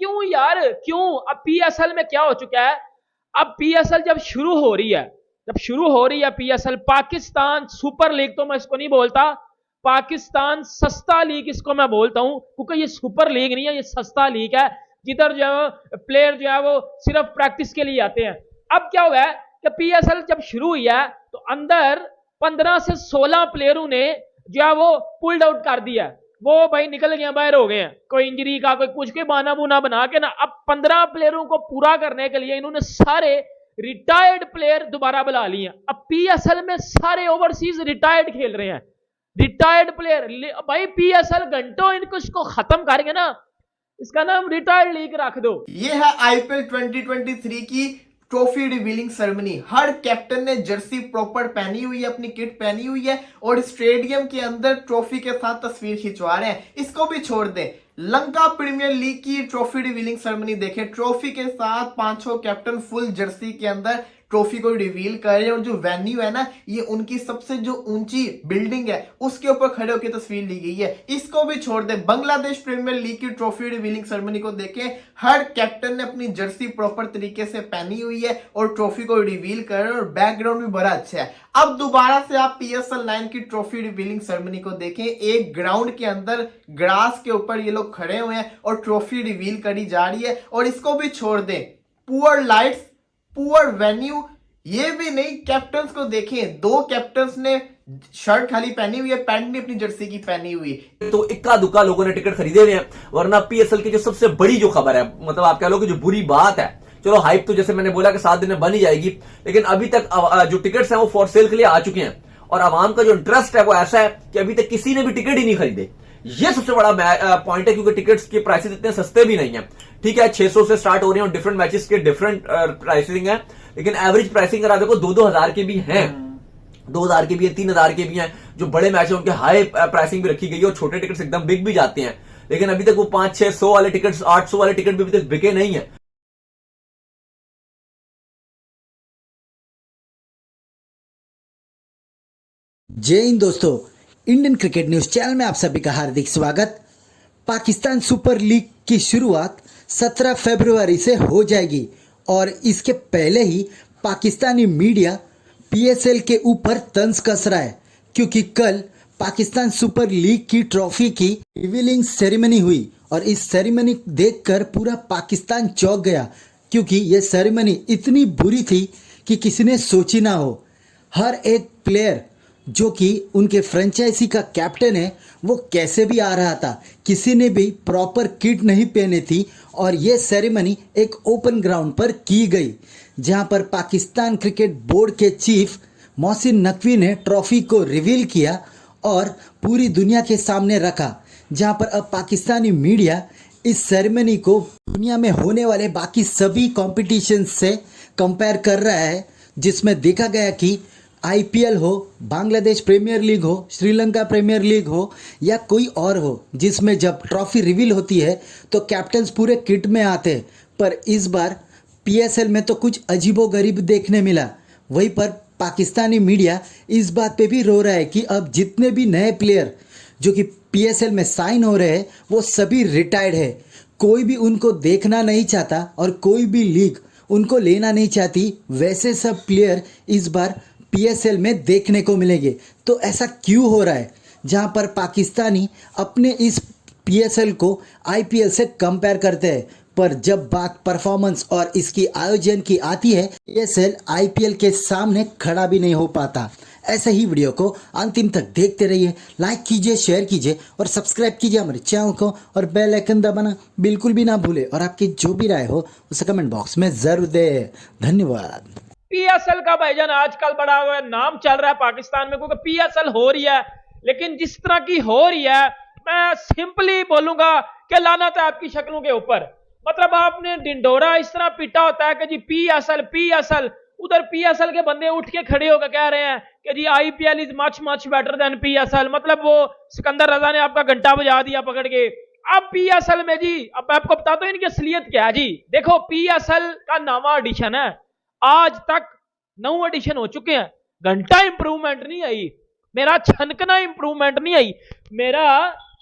क्यों यार, क्यों? अब पीएसएल में क्या हो चुका है, अब पीएसएल जब शुरू हो रही है, पीएसएल पाकिस्तान सुपर लीग, तो मैं इसको नहीं बोलता, पाकिस्तान सस्ता लीग इसको मैं बोलता हूं, क्योंकि ये सुपर लीग नहीं है, ये सस्ता लीग है, जिधर जो है प्लेयर जो है वो सिर्फ प्रैक्टिस के लिए आते हैं। अब क्या हुआ है कि पीएसएल जब शुरू हुई है तो अंदर 15 से 16 प्लेयरों ने जो है वो पुल्ड आउट कर दिया, वो भाई निकल गए, बाहर हो गए हैं, कोई इंजरी का कोई कुछ के बहाना बुना बना के ना। अब 15 प्लेयरों को पूरा करने के लिए इन्होंने सारे रिटायर्ड प्लेयर दोबारा बुला लिए। अब पीएसएल में सारे ओवरसीज रिटायर्ड खेल रहे हैं, रिटायर्ड प्लेयर। भाई पीएसएल घंटों इनको इसको खत्म करेंगे ना, इसका नाम रिटायर्ड लीग रख दो। ये है आईपीएल 2023 की ट्रॉफी रिवीलिंग सेरेमनी। हर कैप्टन ने जर्सी प्रॉपर पहनी हुई है, अपनी किट पहनी हुई है और स्टेडियम के अंदर ट्रॉफी के साथ तस्वीर खिंचवा रहे हैं। इसको भी छोड़ दें, लंका प्रीमियर लीग की ट्रॉफी रिवीलिंग सेरेमनी देखें, ट्रॉफी के साथ 5-6 कैप्टन फुल जर्सी के अंदर ट्रॉफी को रिवील कर रहे हैं और जो वेन्यू है ना, ये उनकी सबसे जो ऊंची बिल्डिंग है उसके ऊपर खड़े होकर तस्वीर ली गई है। इसको भी छोड़ दे, बांग्लादेश प्रीमियर लीग की ट्रॉफी रिवीलिंग सेरेमनी को देखें, हर कैप्टन ने अपनी जर्सी प्रॉपर तरीके से पहनी हुई है और ट्रॉफी को रिवील कर रहे हैं और बैकग्राउंड भी बड़ा अच्छा है। अब दोबारा से आप पीएसएल 9 की ट्रॉफी रिवीलिंग सेरेमनी को देखें, एक ग्राउंड के अंदर ग्रास के ऊपर ये लोग खड़े हुए हैं और ट्रॉफी रिवील करी जा रही है। और इसको भी छोड़ दें, पुअर लाइट्स, पुअर वेन्यू, ये भी नहीं, कैप्टन्स को देखें, 2 कैप्टन्स ने शर्ट खाली पहनी हुई है, पैंट नहीं अपनी जर्सी की पहनी हुई। तो इक्का दुक्का लोगों ने टिकट खरीदे हुए हैं, वरना पीएसएल की जो सबसे बड़ी जो खबर है, मतलब आप कह लो कि जो बुरी बात है, चलो हाइप तो जैसे मैंने बोला कि 7 दिन में बन ही जाएगी, लेकिन अभी तक जो टिकट्स हैं वो फॉर सेल के लिए आ चुके हैं और आवाम का जो इंटरेस्ट है वो ऐसा है कि अभी तक किसी ने भी टिकट ही नहीं खरीदे। ये सबसे बड़ा पॉइंट है, क्योंकि टिकट्स के प्राइसेस इतने सस्ते भी नहीं है। ठीक है, 600 से स्टार्ट हो रहे हैं और डिफरेंट मैचेस के डिफरेंट प्राइसिंग है, लेकिन एवरेज प्राइसिंग अगर देखो 2-2 हजार के भी हैं, 2,000 के भी है, 3,000 के भी हैं। जो बड़े मैच है उनके हाई प्राइसिंग भी रखी गई है और छोटे टिकट्स एकदम बिग भी जाते हैं, लेकिन अभी तक वो 500-600 वाले टिकट्स, 800 वाले टिकट भी अभी तक बिके नहीं है। जय हिंद दोस्तों, इंडियन क्रिकेट न्यूज चैनल में आप सभी का हार्दिक स्वागत। पाकिस्तान सुपर लीग की शुरुआत 17 फरवरी से हो जाएगी और इसके पहले ही पाकिस्तानी मीडिया पीएसएल के ऊपर तंज कस रहा है, क्योंकि कल पाकिस्तान सुपर लीग की ट्रॉफी की रिवीलिंग सेरेमनी हुई और इस सेरेमनी देखकर पूरा पाकिस्तान चौंक गया, क्योंकि यह सेरेमनी इतनी बुरी थी कि किसी ने सोची ना हो। हर एक प्लेयर जो कि उनके फ्रेंचाइजी का कैप्टन है वो कैसे भी आ रहा था, किसी ने भी प्रॉपर किट नहीं पहनी थी और ये सेरेमनी एक ओपन ग्राउंड पर की गई, जहां पर पाकिस्तान क्रिकेट बोर्ड के चीफ मोहसिन नकवी ने ट्रॉफी को रिवील किया और पूरी दुनिया के सामने रखा, जहां पर अब पाकिस्तानी मीडिया इस सेरेमनी को दुनिया में होने वाले बाकी सभी कॉम्पिटिशन से कंपेयर कर रहा है, जिसमें देखा गया कि आईपीएल हो, बांग्लादेश प्रीमियर लीग हो, श्रीलंका प्रीमियर लीग हो या कोई और हो, जिसमें जब ट्रॉफी रिवील होती है तो कैप्टन्स पूरे किट में आते हैं, पर इस बार पीएसएल में तो कुछ अजीबोगरीब देखने मिला। वहीं पर पाकिस्तानी मीडिया इस बात पे भी रो रहा है कि अब जितने भी नए प्लेयर जो कि पीएसएल में साइन हो रहे हैं वो सभी रिटायर्ड है, कोई भी उनको देखना नहीं चाहता और कोई भी लीग उनको लेना नहीं चाहती। वैसे सब प्लेयर इस बार पीएसएल में देखने को मिलेंगे। तो ऐसा क्यों हो रहा है, जहां पर पाकिस्तानी अपने इस पीएसएल को आईपीएल से कंपेयर करते हैं, पर जब बात परफॉर्मेंस और इसकी आयोजन की आती है, पीएसएल आईपीएल के सामने खड़ा भी नहीं हो पाता। ऐसे ही वीडियो को अंतिम तक देखते रहिए, लाइक कीजिए, शेयर कीजिए और सब्सक्राइब कीजिए हमारे चैनल को और बेल आइकन दबाना बिल्कुल भी ना भूले और आपकी जो भी राय हो उसे कमेंट बॉक्स में जरूर दें। धन्यवाद। पीएसएल का भाईजान आजकल बड़ा नाम चल रहा है पाकिस्तान में, क्योंकि पीएसएल हो रही है, लेकिन जिस तरह की हो रही है, मैं सिंपली बोलूंगा कि लानत है आपकी शक्लों के ऊपर। मतलब आपने डिंडोरा इस तरह पीटा होता है कि जी पीएसएल पीएसएल, उधर पीएसएल के बंदे उठ के खड़े होकर कह रहे हैं कि जी IPL is much much better than PSL. मतलब वो सिकंदर रजा ने आपका घंटा बजा दिया पकड़ के। अब पीएसएल में जी, अब मैं आपको बताता हूं इनकी असलियत क्या है जी। देखो, पीएसएल का नवा एडिशन है, आज तक 9 एडिशन हो चुके हैं, घंटा इंप्रूवमेंट नहीं आई, मेरा छनकना इंप्रूवमेंट नहीं आई, मेरा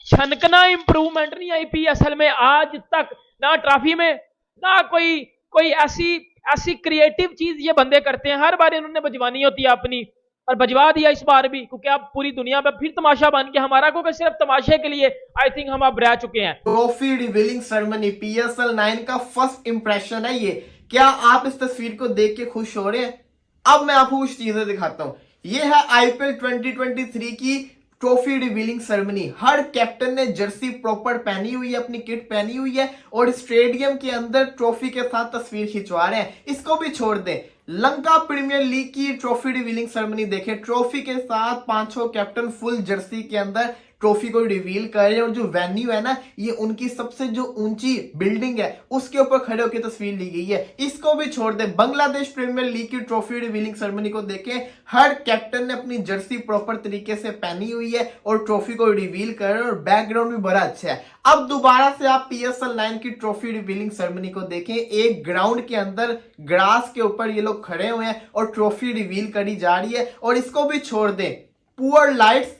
छनकना इंप्रूवमेंट नहीं आई पीएसएल में आज तक, ना ट्रॉफी में, ना कोई ऐसी क्रिएटिव चीज ये बंदे करते हैं। हर बार इन्होंने बजवानी होती है अपनी, और बजवा दिया इस बार भी, क्योंकि अब पूरी दुनिया में फिर तमाशा बन के हमारा, क्योंकि सिर्फ तमाशे के लिए आई थिंक हम अब रह चुके हैं। ट्रॉफी रिवीलिंग सेरेमनी PSL 9 का फर्स्ट इंप्रेशन है ये। क्या आप इस तस्वीर को देख के खुश हो रहे हैं? अब मैं आपको कुछ चीजें दिखाता हूं। ये है IPL 2023 की ट्रॉफी रिवीलिंग सेरेमनी। हर कैप्टन ने जर्सी प्रॉपर पहनी हुई है, अपनी किट पहनी हुई है, और स्टेडियम के अंदर ट्रॉफी के साथ तस्वीर खिंचवा रहे हैं। इसको भी छोड़ दें, लंका प्रीमियर लीग की ट्रॉफी रिवीलिंग सेरेमनी देखें। ट्रॉफी के साथ 5-6 कैप्टन फुल जर्सी के अंदर ट्रॉफी को रिवील कर रहे हैं, और जो वेन्यू है ना, ये उनकी सबसे जो ऊंची बिल्डिंग है उसके ऊपर खड़े होकर तस्वीर ली गई है। इसको भी छोड़ दे, बांग्लादेश प्रीमियर लीग की ट्रॉफी रिवीलिंग सेरेमनी को देखें। हर कैप्टन ने अपनी जर्सी प्रॉपर तरीके से पहनी हुई है और ट्रॉफी को रिवील कर रहे हैं, और बैकग्राउंड भी बड़ा अच्छा है। अब दोबारा से आप PSL 9 की ट्रॉफी रिवीलिंग सेरेमनी को देखें। एक ग्राउंड के अंदर ग्रास के ऊपर ये लोग खड़े हुए हैं और ट्रॉफी रिवील करी जा रही है। और इसको भी छोड़ दें, पुअर लाइट्स,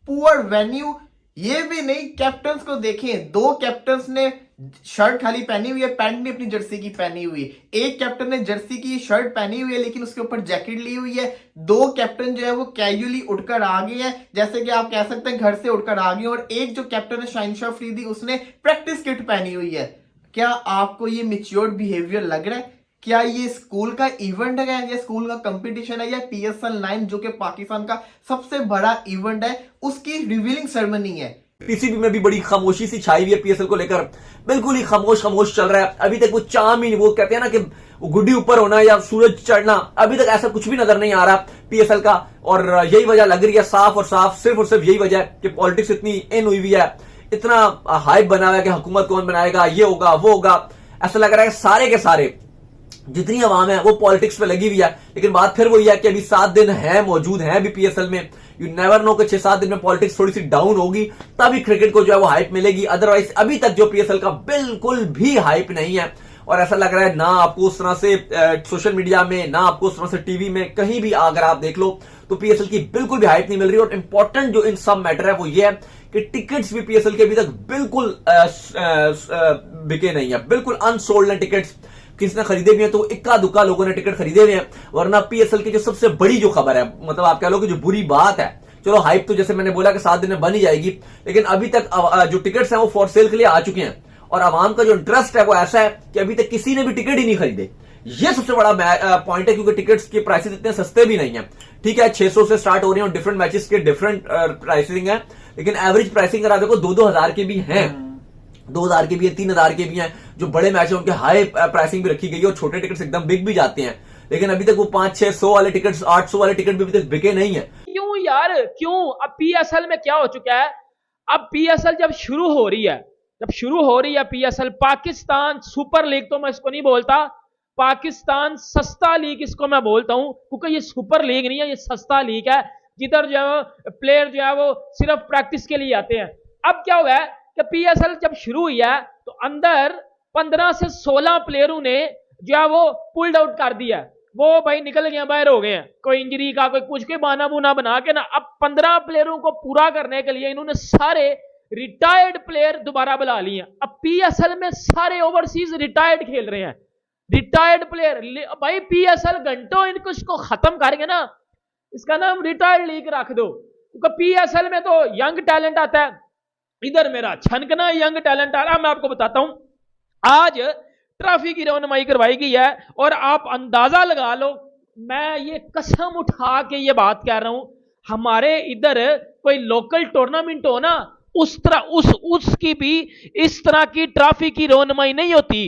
पुअर वेन्यू, ये भी नहीं। कैप्टन्स को देखें, 2 कैप्टन्स ने शर्ट खाली पहनी हुई है, पैंट नहीं अपनी जर्सी की पहनी हुई है। एक कैप्टन ने जर्सी की शर्ट पहनी हुई है लेकिन उसके ऊपर जैकेट ली हुई है। 2 कैप्टन जो है वो कैजुअली उठकर आ गए हैं, जैसे कि आप कह सकते हैं घर से उठकर आ गए। और एक जो कैप्टन है शाहिनशाह अफरीदी, उसने प्रैक्टिस किट पहनी हुई है। क्या आपको ये मैच्योर्ड बिहेवियर लग रहा है? क्या ये स्कूल का इवेंट है या स्कूल का कंपटीशन है, या PSL 9 जो कि पाकिस्तान का सबसे बड़ा इवेंट है उसकी रिवीलिंग सेरेमनी है? PCB में भी बड़ी खामोशी सी छाई हुई है PSL को लेकर, बिल्कुल ही खामोश चल रहा है। अभी तक वो चाम ही नहीं, वो कहते हैं ना कि गुड्डी ऊपर होना या सूरज चढ़ना, अभी तक ऐसा कुछ भी नजर नहीं आ रहा PSL का। और यही वजह लग रही है साफ और साफ, सिर्फ और सिर्फ यही वजह है कि पॉलिटिक्स इतनी इन हुई हुई है, इतना हाइप बना हुआ है कि हुकूमत कौन बनाएगा, ये होगा वो होगा। ऐसा लग रहा है सारे के सारे जितनी आवाम है वो पॉलिटिक्स पे लगी हुई है। लेकिन बात फिर वही है कि अभी 7 दिन है, मौजूद है अभी PSL में। यू नेवर नो कि 6-7 दिन में पॉलिटिक्स थोड़ी सी डाउन होगी, तभी क्रिकेट को जो है वो हाइप मिलेगी। अदरवाइज अभी तक जो PSL का बिल्कुल भी हाइप नहीं है। और ऐसा लग रहा है ना आपको उस तरह से सोशल मीडिया में, ना आपको उस तरह से टीवी में, कहीं भी अगर आप देख लो तो PSL की बिल्कुल भी हाइप नहीं मिल रही। और इंपॉर्टेंट जो इन सब मैटर है वो ये है कि टिकट्स भी PSL के अभी तक बिल्कुल बिके नहीं है, बिल्कुल अनसोल्ड है टिकट्स। किसी ने खरीदे भी हैं तो इक्का दुक्का लोगों ने टिकट खरीदे हुए हैं। वरना PSL की जो सबसे बड़ी जो खबर है, मतलब आप कह लो कि जो बुरी बात है, चलो हाइप तो जैसे मैंने बोला कि 7 दिन में बन ही जाएगी, लेकिन अभी तक जो टिकट्स हैं वो फॉर सेल के लिए आ चुके हैं। और आवाम का जो इंटरेस्ट है वो ऐसा है कि अभी तक किसी ने भी टिकट ही नहीं खरीदे। ये सबसे बड़ा पॉइंट है, क्योंकि टिकट्स के प्राइसेस इतने सस्ते भी नहीं है। ठीक है, 600 से स्टार्ट हो रही है और डिफरेंट मैचेस के डिफरेंट प्राइसिंग है, लेकिन एवरेज प्राइसिंग अगर आप देखो 2-2 हजार के भी हैं, 2000 के भी है, 3000 के भी हैं। जो बड़े मैच है उनके हाई प्राइसिंग भी रखी गई है और छोटे टिकट्स एकदम बिक भी जाते हैं। लेकिन अभी तक वो 500-600 वाले टिकट्स, 800 वाले टिकट भी अभी तक बिके नहीं है। क्यों यार, क्यों? अब PSL में क्या हो चुका है, अब PSL जब शुरू हो रही है PSL, पाकिस्तान सुपर लीग तो मैं इसको नहीं बोलता, पाकिस्तान सस्ता लीग इसको मैं बोलता हूं, क्योंकि ये सुपर लीग नहीं है, ये सस्ता लीग है, जिधर जो है प्लेयर जो है वो सिर्फ प्रैक्टिस के लिए आते हैं। अब क्या हुआ है कि PSL जब शुरू हुई है तो अंदर 15 से 16 प्लेयरों ने जो है वो पुल्ड आउट कर दिया, वो भाई निकल गए, बाहर हो गए हैं, कोई इंजरी का कोई कुछ, कोई बहाना बुना बना के ना। अब 15 प्लेयरों को पूरा करने के लिए इन्होंने सारे रिटायर्ड प्लेयर दोबारा बुला लिए। अब PSL में सारे ओवरसीज रिटायर्ड खेल रहे हैं, रिटायर्ड प्लेयर। भाई PSL घंटों इनको इसको खत्म करेंगे ना, इसका नाम रिटायर्ड लीग रख दो, क्योंकि PSL में तो यंग टैलेंट आता है, इधर मेरा छनकना यंग टैलेंट आ रहा। मैं आपको बताता हूं, आज ट्रॉफी की रौनमाई करवाई गई है और आप अंदाजा लगा लो, मैं ये कसम उठा के ये बात कह रहा हूं, हमारे इधर कोई लोकल टूर्नामेंट हो ना, उस तरह उसकी भी इस तरह की ट्रॉफी की रौनमाई नहीं होती।